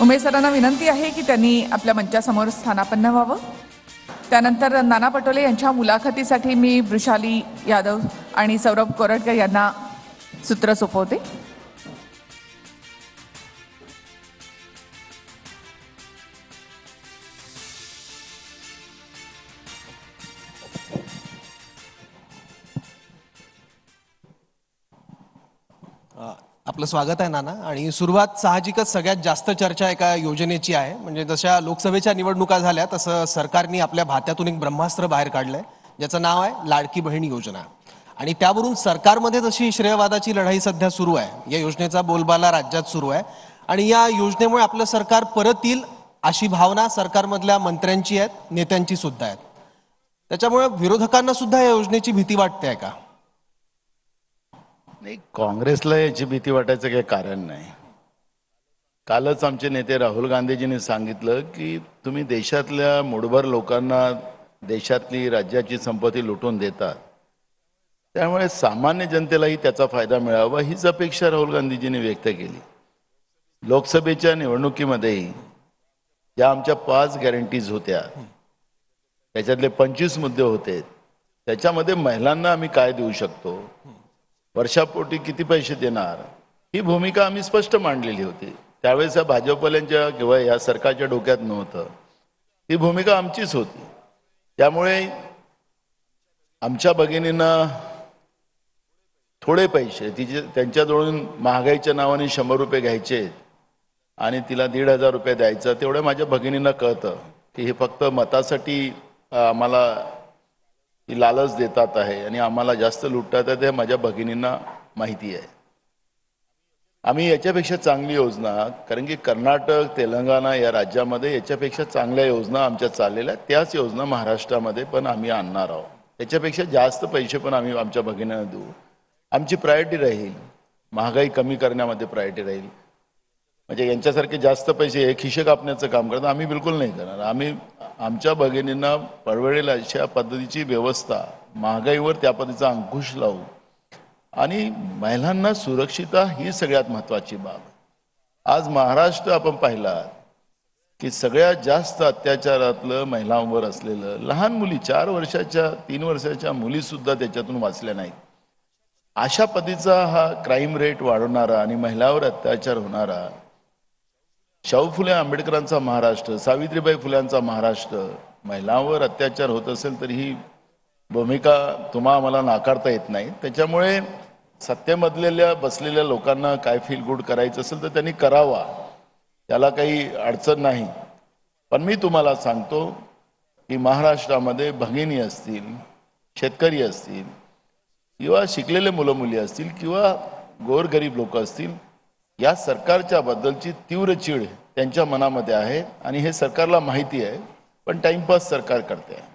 उमेदवारांना विनंती आहे की त्यांनी आपल्या मंचासमोर स्थानापन्न व्हावं। त्यानंतर नाना पटोले यांच्या मुलाखतीसाठी मी वृषाली यादव आणि सौरभ कोरटकर यांना सूत्र सोपवते। आपलं स्वागत आहे नाना। आणि सुरुवात साहजिकच सगळ्यात जास्त चर्चा एका योजनेची आहे। म्हणजे जशा लोकसभेच्या निवडणुका झाल्या तसं सरकारने आपल्या भात्यातून एक ब्रह्मास्त्र बाहेर काढलंय ज्याचं नाव आहे लाडकी बहीण योजना। आणि त्यावरून सरकारमध्ये जशी श्रेयवादाची लढाई सध्या सुरू आहे, या योजनेचा बोलबाला राज्यात सुरू आहे आणि या योजनेमुळे आपलं सरकार परत येईल अशी भावना सरकारमधल्या मंत्र्यांची आहे, नेत्यांची सुद्धा आहे। त्याच्यामुळे विरोधकांना सुद्धा या योजनेची भीती वाटते का? नाही, काँग्रेसला याची भीती वाटायचं काही कारण नाही। कालच आमचे नेते राहुल गांधीजींनी सांगितलं की तुम्ही देशातल्या मोडभर लोकांना देशातली राज्याची संपत्ती लुटून देतात, त्यामुळे सामान्य जनतेलाही त्याचा फायदा मिळावा हीच अपेक्षा राहुल गांधीजींनी व्यक्त केली। लोकसभेच्या निवडणुकीमध्ये ज्या आमच्या 5 गॅरंटीज होत्या, त्याच्यातले 25 मुद्दे होते, त्याच्यामध्ये महिलांना आम्ही काय देऊ शकतो, वर्षापोटी किती पैसे देणार, ही भूमिका आम्ही स्पष्ट मांडलेली होती। त्यावेळेस या भाजपवाल्यांच्या किंवा या सरकारच्या डोक्यात नव्हतं, ही भूमिका आमचीच होती। त्यामुळे आमच्या भगिनींना थोडे पैसे त्यांच्याजवळून महागाईच्या नावाने 100 रुपये घ्यायचे आणि तिला 1,500 रुपये द्यायचं, तेवढं माझ्या भगिनींना कळतं की हे फक्त मतासाठी आम्हाला ही लालच देतात आहे आणि आम्हाला जास्त लुटतात आहे, ते माझ्या भगिनींना माहिती आहे। आम्ही याच्यापेक्षा चांगली योजना, कारण की कर्नाटक तेलंगणा या राज्यामध्ये याच्यापेक्षा चांगल्या योजना आमच्या चाललेल्या आहेत, त्याच योजना महाराष्ट्रामध्ये पण आम्ही आणणार आहोत। त्याच्यापेक्षा जास्त पैसे पण आम्ही आमच्या भगिनींना देऊ। आमची प्रायोरिटी राहील महागाई कमी करण्यामध्ये, प्रायोरिटी राहील। म्हणजे यांच्यासारखे जास्त पैसे हे खिशे कापण्याचं काम करतात, आम्ही बिलकुल नाही करणार। आम्ही आमच्या भगिनींना परवडेल अशा पद्धतीची व्यवस्था, महागाईवर त्या पद्धतीचा अंकुश लावू आणि महिलांना सुरक्षितता ही सगळ्यात महत्त्वाची बाब। आज महाराष्ट्र आपण पाहिला की सगळ्यात जास्त अत्याचारातलं महिलांवर असलेलं, लहान मुली 4 वर्षाच्या 3 वर्षाच्या मुलीसुद्धा त्याच्यातून वाचल्या नाहीत। अशा पद्धतीचा हा क्राईम रेट वाढवणारा आणि महिलांवर अत्याचार होणारा शाहू फुले आंबेडकरांचा महाराष्ट्र, सावित्रीबाई फुल्यांचा महाराष्ट्र, महिलांवर अत्याचार होत असेल तर ही भूमिका आम्हाला नाकारता येत नाही। त्याच्यामुळे सत्तेमधलेल्या बसलेल्या लोकांना काय फील गुड करायचं असेल तर त्यांनी करावा, त्याला काही अडचण नाही। पण मी तुम्हाला सांगतो की महाराष्ट्रामध्ये भगिनी असतील, शेतकरी असतील किंवा शिकलेले मुलं मुली असतील किंवा गोरगरीब लोक असतील, या सरकारच्या बद्दलची तीव्र चीड त्यांच्या मनामध्ये आहे आणि हे सरकारला माहिती आहे, पण टाइमपास सरकार करते आहे।